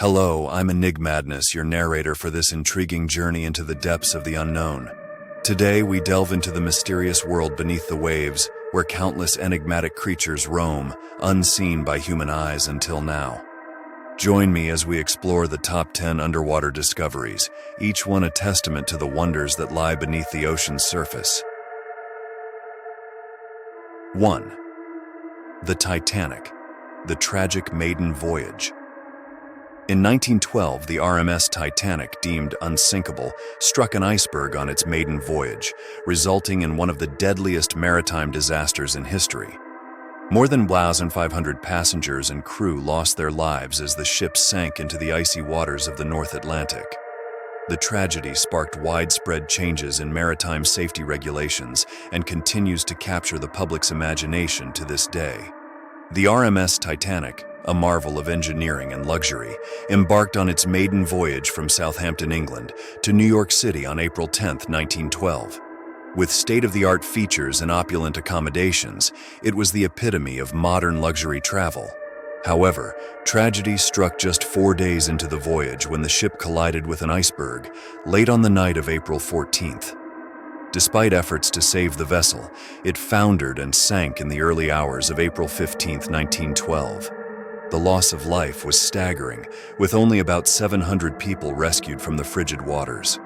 Hello, I'm Enigmadness, your narrator for this intriguing journey into the depths of the unknown. Today, we delve into the mysterious world beneath the waves, where countless enigmatic creatures roam, unseen by human eyes until now. Join me as we explore the top 10 underwater discoveries, each one a testament to the wonders that lie beneath the ocean's surface. 1. The Titanic, the tragic maiden voyage. In 1912, the RMS Titanic, deemed unsinkable, struck an iceberg on its maiden voyage, resulting in one of the deadliest maritime disasters in history. More than 1,500 passengers and crew lost their lives as the ship sank into the icy waters of the North Atlantic. The tragedy sparked widespread changes in maritime safety regulations and continues to capture the public's imagination to this day. The RMS Titanic, a marvel of engineering and luxury, embarked on its maiden voyage from Southampton, England, to New York City on April 10, 1912. With state-of-the-art features and opulent accommodations, it was the epitome of modern luxury travel. However, tragedy struck just 4 days into the voyage when the ship collided with an iceberg, late on the night of April 14th. Despite efforts to save the vessel, it foundered and sank in the early hours of April 15, 1912. The loss of life was staggering, with only about 700 people rescued from the frigid waters.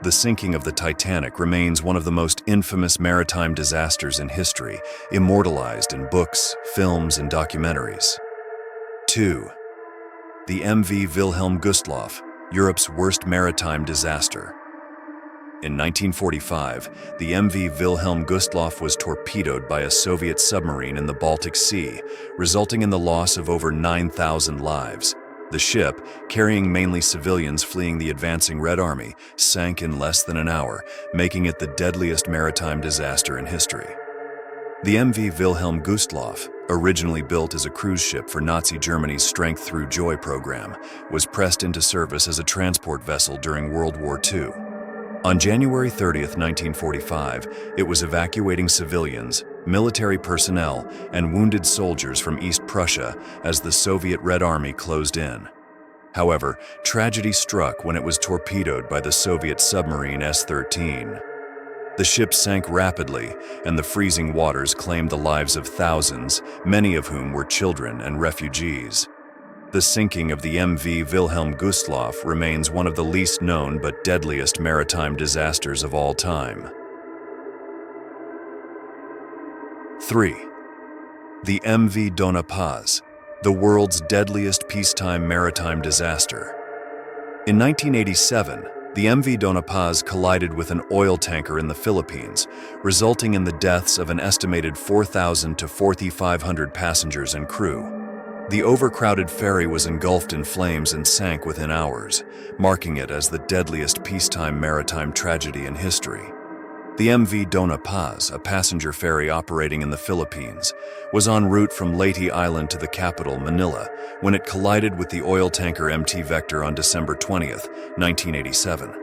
The sinking of the Titanic remains one of the most infamous maritime disasters in history, immortalized in books, films, and documentaries. 2. The MV Vilhelm Gustloff, Europe's worst maritime disaster. In 1945, the MV Vilhelm Gustloff was torpedoed by a Soviet submarine in the Baltic Sea, resulting in the loss of over 9,000 lives. The ship, carrying mainly civilians fleeing the advancing Red Army, sank in less than an hour, making it the deadliest maritime disaster in history. The MV Wilhelm Gustloff, originally built as a cruise ship for Nazi Germany's Strength Through Joy program, was pressed into service as a transport vessel during World War II. On January 30, 1945, it was evacuating civilians, military personnel, and wounded soldiers from East Prussia as the Soviet Red Army closed in. However, tragedy struck when it was torpedoed by the Soviet submarine S-13. The ship sank rapidly, and the freezing waters claimed the lives of thousands, many of whom were children and refugees. The sinking of the MV Wilhelm Gustloff remains one of the least known but deadliest maritime disasters of all time. 3. The MV Dona, the world's deadliest peacetime maritime disaster. In 1987, the MV Dona collided with an oil tanker in the Philippines, resulting in the deaths of an estimated 4,000 to 4,500 passengers and crew. The overcrowded ferry was engulfed in flames and sank within hours, marking it as the deadliest peacetime maritime tragedy in history. The MV Dona, a passenger ferry operating in the Philippines, was en route from Leyte Island to the capital, Manila, when it collided with the oil tanker MT Vector on December 20, 1987.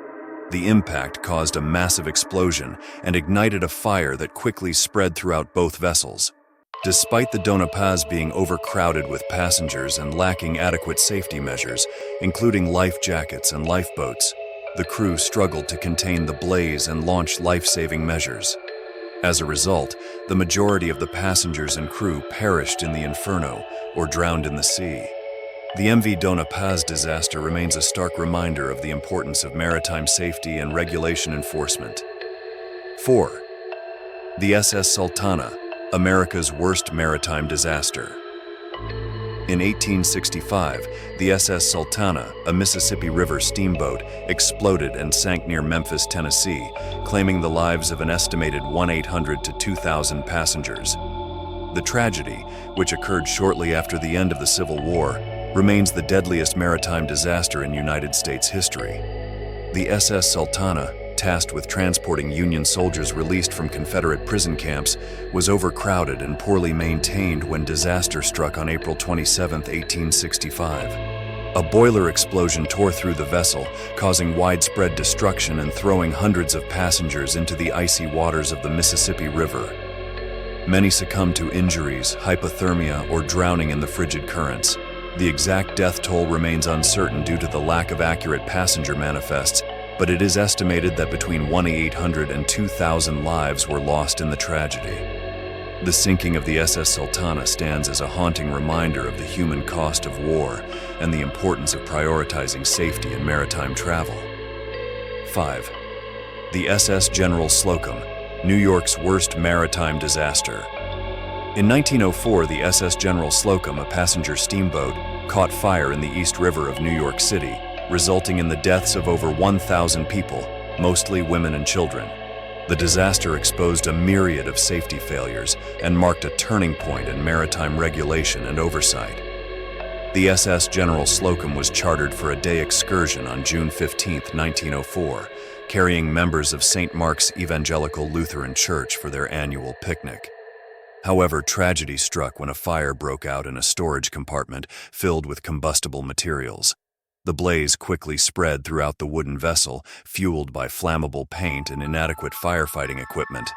The impact caused a massive explosion and ignited a fire that quickly spread throughout both vessels. Despite the Dona being overcrowded with passengers and lacking adequate safety measures, including life jackets and lifeboats, the crew struggled to contain the blaze and launch life-saving measures. As a result, the majority of the passengers and crew perished in the inferno or drowned in the sea. The MV Dona disaster remains a stark reminder of the importance of maritime safety and regulation enforcement. 4. The SS Sultana, America's worst maritime disaster. In 1865, the SS Sultana, a Mississippi River steamboat, exploded and sank near Memphis, Tennessee, claiming the lives of an estimated 1,800 to 2,000 passengers. The tragedy, which occurred shortly after the end of the Civil War, remains the deadliest maritime disaster in United States history. The SS Sultana, tasked with transporting Union soldiers released from Confederate prison camps, was overcrowded and poorly maintained when disaster struck on April 27, 1865. A boiler explosion tore through the vessel, causing widespread destruction and throwing hundreds of passengers into the icy waters of the Mississippi River. Many succumbed to injuries, hypothermia, or drowning in the frigid currents. The exact death toll remains uncertain due to the lack of accurate passenger manifests, but it is estimated that between 1,800 and 2,000 lives were lost in the tragedy. The sinking of the SS Sultana stands as a haunting reminder of the human cost of war and the importance of prioritizing safety in maritime travel. 5. The SS General Slokum, New York's worst maritime disaster. In 1904, the SS General Slokum, a passenger steamboat, caught fire in the East River of New York City, resulting in the deaths of over 1,000 people, mostly women and children. The disaster exposed a myriad of safety failures and marked a turning point in maritime regulation and oversight. The SS General Slokum was chartered for a day excursion on June 15, 1904, carrying members of St. Mark's Evangelical Lutheran Church for their annual picnic. However, tragedy struck when a fire broke out in a storage compartment filled with combustible materials. The blaze quickly spread throughout the wooden vessel, fueled by flammable paint and inadequate firefighting equipment.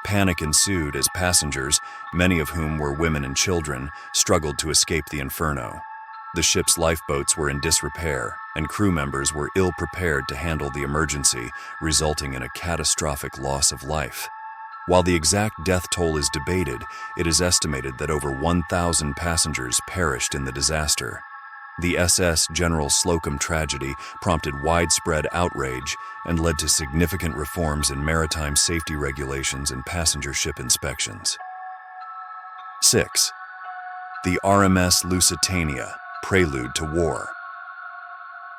Panic ensued as passengers, many of whom were women and children, struggled to escape the inferno. The ship's lifeboats were in disrepair, and crew members were ill-prepared to handle the emergency, resulting in a catastrophic loss of life. While the exact death toll is debated, it is estimated that over 1,000 passengers perished in the disaster. The SS General Slokum tragedy prompted widespread outrage and led to significant reforms in maritime safety regulations and passenger ship inspections. 6. The RMS Lucitania, Prelude to War.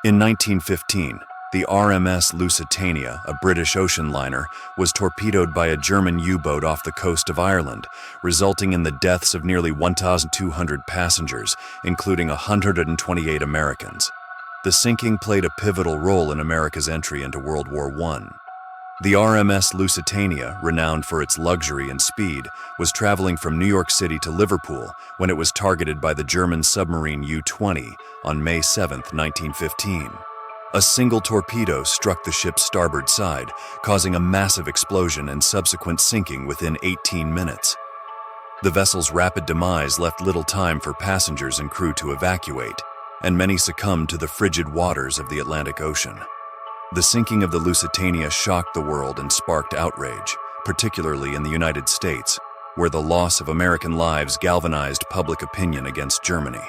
In 1915, the RMS Lucitania, a British ocean liner, was torpedoed by a German U-boat off the coast of Ireland, resulting in the deaths of nearly 1,200 passengers, including 128 Americans. The sinking played a pivotal role in America's entry into World War I. The RMS Lucitania, renowned for its luxury and speed, was traveling from New York City to Liverpool when it was targeted by the German submarine U-20 on May 7, 1915. A single torpedo struck the ship's starboard side, causing a massive explosion and subsequent sinking within 18 minutes. The vessel's rapid demise left little time for passengers and crew to evacuate, and many succumbed to the frigid waters of the Atlantic Ocean. The sinking of the Lusitania shocked the world and sparked outrage, particularly in the United States, where the loss of American lives galvanized public opinion against Germany.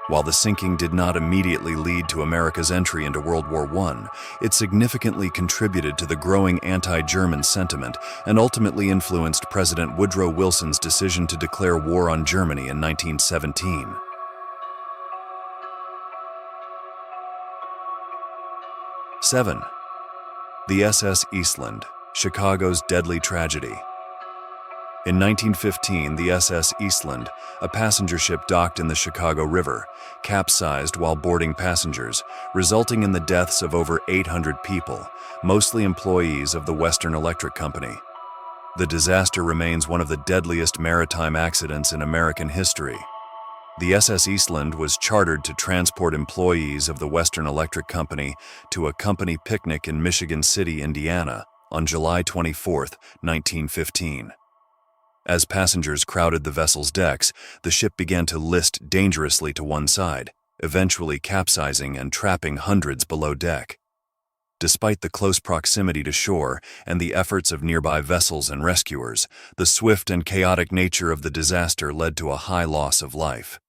While the sinking did not immediately lead to America's entry into World War I, it significantly contributed to the growing anti-German sentiment and ultimately influenced President Woodrow Wilson's decision to declare war on Germany in 1917. '7. The SS Eastland, Chicago's deadly tragedy. In 1915, the SS Eastland, a passenger ship docked in the Chicago River, capsized while boarding passengers, resulting in the deaths of over 800 people, mostly employees of the Western Electric Company. The disaster remains one of the deadliest maritime accidents in American history. The SS Eastland was chartered to transport employees of the Western Electric Company to a company picnic in Michigan City, Indiana, on July 24, 1915. As passengers crowded the vessel's decks, the ship began to list dangerously to one side, eventually capsizing and trapping hundreds below deck. Despite the close proximity to shore and the efforts of nearby vessels and rescuers, the swift and chaotic nature of the disaster led to a high loss of life.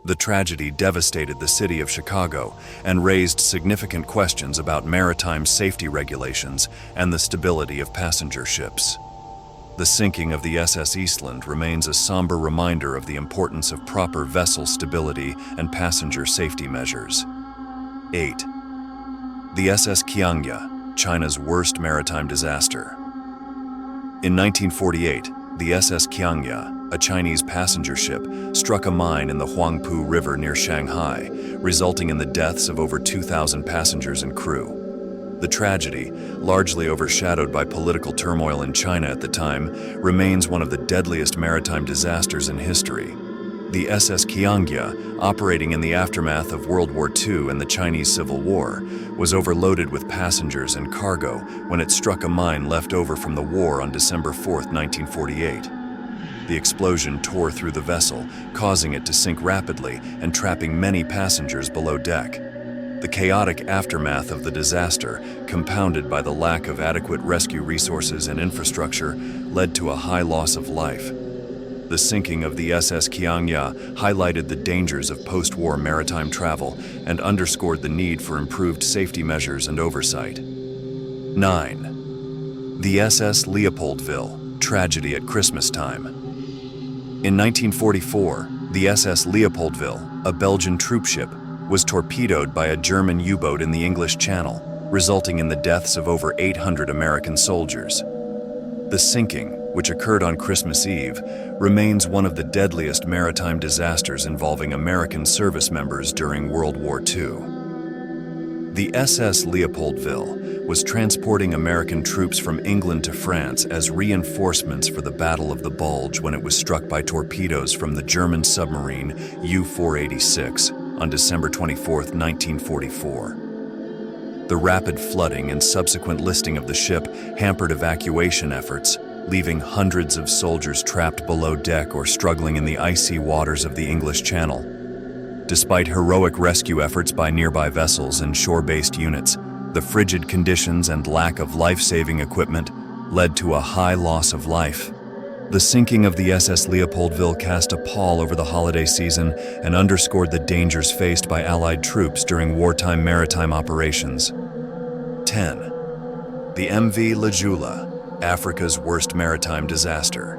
The tragedy devastated the city of Chicago and raised significant questions about maritime safety regulations and the stability of passenger ships. The sinking of the SS Eastland remains a somber reminder of the importance of proper vessel stability and passenger safety measures. 8. The SS Kiya, China's worst maritime disaster. In 1948, the SS Kiya, a Chinese passenger ship, struck a mine in the Huangpu River near Shanghai, resulting in the deaths of over 2,000 passengers and crew. The tragedy, largely overshadowed by political turmoil in China at the time, remains one of the deadliest maritime disasters in history. The SS Kiya, operating in the aftermath of World War II and the Chinese Civil War, was overloaded with passengers and cargo when it struck a mine left over from the war on December 4, 1948. The explosion tore through the vessel, causing it to sink rapidly and trapping many passengers below deck. The chaotic aftermath of the disaster, compounded by the lack of adequate rescue resources and infrastructure, led to a high loss of life. The sinking of the SS Kiya highlighted the dangers of post-war maritime travel and underscored the need for improved safety measures and oversight. 9. The SS Leopoldville, tragedy at Christmas time. In 1944, the SS Leopoldville, a Belgian troopship, was torpedoed by a German U-boat in the English Channel, resulting in the deaths of over 800 American soldiers. The sinking, which occurred on Christmas Eve, remains one of the deadliest maritime disasters involving American service members during World War II. The SS Leopoldville was transporting American troops from England to France as reinforcements for the Battle of the Bulge when it was struck by torpedoes from the German submarine U-486 on December 24, 1944. The rapid flooding and subsequent listing of the ship hampered evacuation efforts, leaving hundreds of soldiers trapped below deck or struggling in the icy waters of the English Channel. Despite heroic rescue efforts by nearby vessels and shore-based units, the frigid conditions and lack of life-saving equipment led to a high loss of life. The sinking of the SS Leopoldville cast a pall over the holiday season and underscored the dangers faced by Allied troops during wartime maritime operations. 10. The MV Lula, Africa's worst maritime disaster.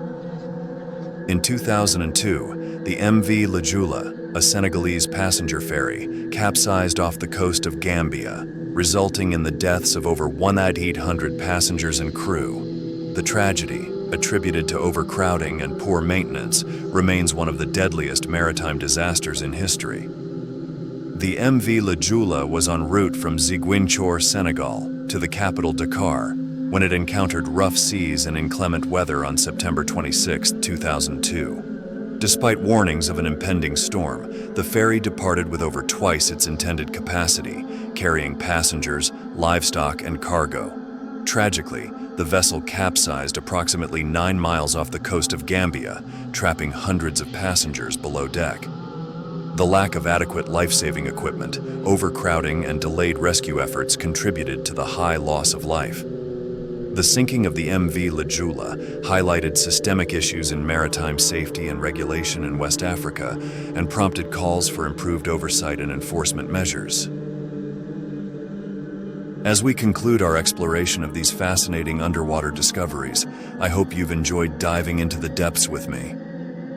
In 2002, the MV Lula, a Senegalese passenger ferry, capsized off the coast of Gambia, resulting in the deaths of over 1,800 passengers and crew. The tragedy, attributed to overcrowding and poor maintenance, remains one of the deadliest maritime disasters in history. The MV Lula was en route from Ziguinchor, Senegal, to the capital Dakar, when it encountered rough seas and inclement weather on September 26, 2002. Despite warnings of an impending storm, the ferry departed with over twice its intended capacity, carrying passengers, livestock, and cargo. Tragically, the vessel capsized approximately 9 miles off the coast of Gambia, trapping hundreds of passengers below deck. The lack of adequate life-saving equipment, overcrowding, and delayed rescue efforts contributed to the high loss of life. The sinking of the MV Lula highlighted systemic issues in maritime safety and regulation in West Africa and prompted calls for improved oversight and enforcement measures. As we conclude our exploration of these fascinating underwater discoveries, I hope you've enjoyed diving into the depths with me.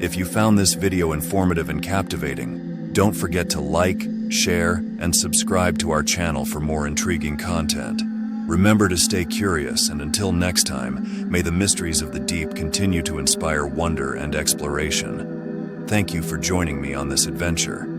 If you found this video informative and captivating, don't forget to like, share, and subscribe to our channel for more intriguing content. Remember to stay curious, and until next time, may the mysteries of the deep continue to inspire wonder and exploration. Thank you for joining me on this adventure.